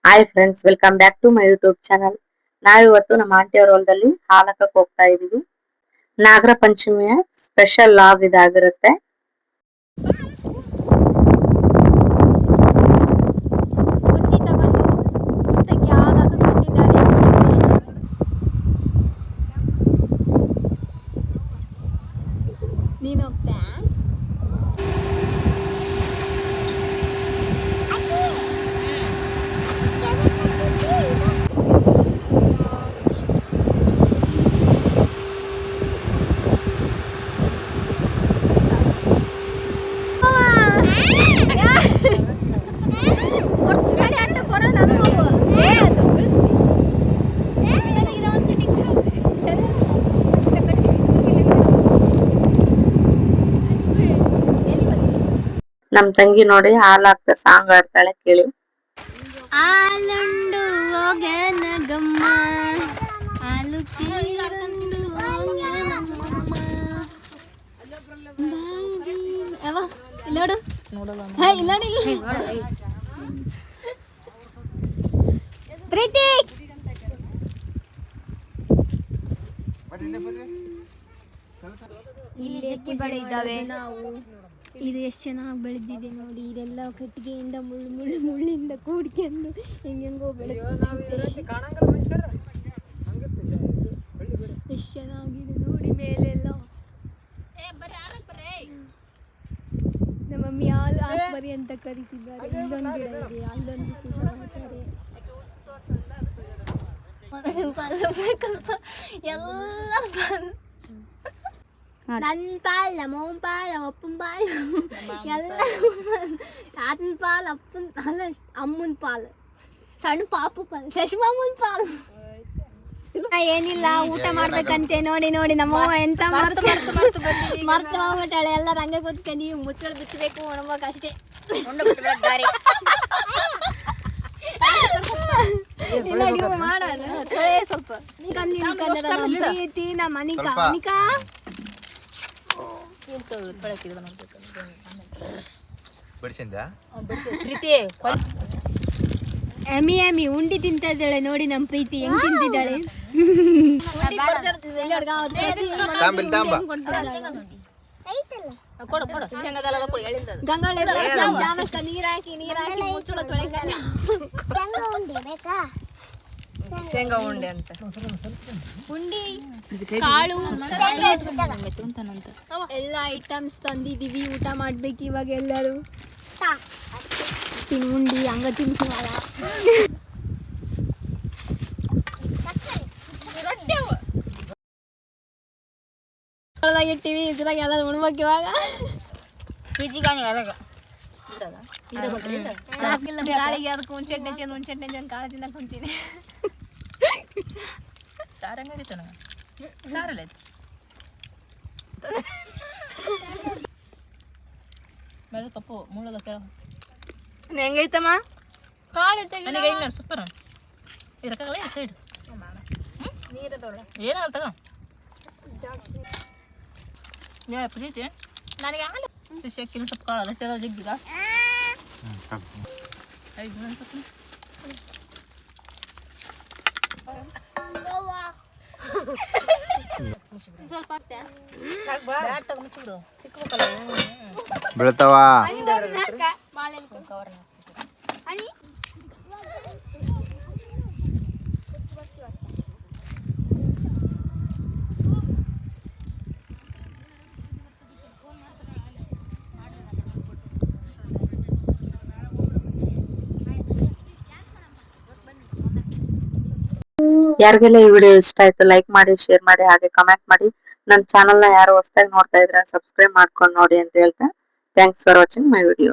Hi friends, welcome back to my YouTube channel. ನಾವಿವತ್ತು ನಮ್ಮ ಆಂಟಿಯವರ ಹೊಲದಲ್ಲಿ ಹಾಲಕಕ್ಕೆ ಹೋಗ್ತಾ ಇದೀವಿ. ನಾಗರ ಪಂಚಮಿಯ ಸ್ಪೆಷಲ್ ಲಾಗ್ ಇದಾಗಿರುತ್ತೆ. ನೀನು ಹೋಗ್ತಾ ನಮ್ ತಂಗಿ ನೋಡಿ ಹಾಲ್ ಹಾಕ್ತಾ ಸಾಂಗ್ ಆಡ್ತಾಳೆ, ಕೇಳಿ. ಹಾಲುಂಡು ಹೋಗನಗಮ್ಮ ಹಾಲು ತಿಂದು ಹೋಗನಗಮ್ಮ. ಯಾವ ಇಲ್ಲೋಡು ಇಲ್ಲೋಡು ಪ್ರೀತಿ ಇಲ್ಲಿ ಎಕ್ಕಿ ಬೆಳೆ ಇದ್ದಾವೆ. ನಾವು ಇದು ಎಷ್ಟು ಚೆನ್ನಾಗಿ ಬೆಳೆದಿದೆ ನೋಡಿ. ಇದೆಲ್ಲ ಕಟ್ಟಿಗೆಯಿಂದ ಮುಳ್ಳಿಂದ ಕೂಡ್ಕೊಂಡು ಹೆಂಗೆಂಗೋ ಬೆಳೆದಿದೆ. ಎಷ್ಟು ಚೆನ್ನಾಗಿದೆ ನೋಡಿ ಮೇಲೆಲ್ಲ. ನಮ್ಮ ಮಮ್ಮಿ ಹಾಲು ಹಾಕ್ಬರಿ ಅಂತ ಕರಿತಿದ್ದಾರೆ. ಇಲ್ಲೊಂದು ಗಿಡ ಇದೆ, ಅಲ್ಲೊಂದು ಪೂಜೆ ಮಾಡ್ತಾರೆ. ನನ್ನ ಪಾಲ್ ನಮ್ಮವನ ಪಾಲ್ ಅಪ್ಪನ ಪಾಲ್ ಎಲ್ಲ ತಾತನ ಪಾಲ್ ಅಪ್ಪನ ಅಲ್ಲ ಅಮ್ಮನ ಪಾಲ್ ಸಣ್ಣ ಪಾಪು ಪಾಲ್ ಶಶಿಮಾಮನ ಪಾಲ್. ಏನಿಲ್ಲ, ಊಟ ಮಾಡ್ಬೇಕಂತೆ. ನೋಡಿ ನೋಡಿ ನಮ್ಮವ್ವ ಎಂತ ಮರ್ತ ಹೋಗ್ಬಿಟ್ಟಾಳೆ. ಎಲ್ಲ ರಂಗ ಕೂತ್ಕೊಂಡು ನೀವು ಮುಚ್ಚಳು ಬಿಚ್ಚಬೇಕು ಉಣ್ಬೇಕು ಅಷ್ಟೇ. ಇಲ್ಲ ನೀವು ಮಾಡೋದು ಸ್ವಲ್ಪ ಪ್ರೀತಿ ನಮ್ಮ ಅನಿಕಾ ಅನಿಕಾ ಎಮಿ ಎಮಿ ಉಂಡಿ ತಿಂತಿದ್ದಾಳೆ ನೋಡಿ. ನಮ್ಮ ಪ್ರೀತಿ ಹೆಂಗ್ ತಿಂತಿದ್ದಾಳೆ. ಜಾಮಕ್ಕ ನೀರ್ ಹಾಕಿ ಮುಚ್ಚಳ ತೊಳೆಗ ಶೇಂಗಾ ಉಂಡೆ ಅಂತ ಉಂಡಿ ಕಾಳು ಎಲ್ಲ ಐಟಮ್ಸ್ ತಂದಿದೀವಿ. ಊಟ ಮಾಡ್ಬೇಕು ಇವಾಗ ಎಲ್ಲರೂ. ಉಂಡಿ ಹಂಗ ತಿನ್ಸುವಾಗ ಇಟ್ಟಿವಿ. ಇದ್ರಾಗ ಎಲ್ಲ ಉಣ್ಬೇಕು ಇವಾಗ. ಗಾಳಿಗೆ ಅದಕ್ಕೆ ಮುಂಚೆಟ್ಟೆ ಕಾಳು ತಿನ್ನಕ್ ಕುಂತೀನಿ. ಹೆಂಗೈತಮ್ಮ ಸೂಪರ್. ಸೈಡ್ ಏನಾಗಲ್ಲ ತಗೋ ಪ್ರೀತಿ. ನನಗೆ ಹಾಲು ಶಿಷ್ಯಕ್ಕಿನ ಸ್ವಲ್ಪ ಕಾಳಲ್ಲ ಜಗ್ಗಿಗ ಸ್ವಲ್ಪ ಮುಚ್ಚಿಬಿಡು. ಬೀಳ್ತಾವ. ಯಾರಿಗೆಲ್ಲ ಈ ವಿಡಿಯೋ ಇಷ್ಟ ಆಯ್ತು ಲೈಕ್ ಮಾಡಿ, ಶೇರ್ ಮಾಡಿ, ಹಾಗೆ ಕಮೆಂಟ್ ಮಾಡಿ. ನನ್ನ ಚಾನಲ್ ನ ಯಾರು ಹೊಸದಾಗಿ ನೋಡ್ತಾ ಇದ್ರೆ ಸಬ್ಸ್ಕ್ರೈಬ್ ಮಾಡ್ಕೊಂಡು ನೋಡಿ ಅಂತ ಹೇಳ್ತಾ thanks for watching my video.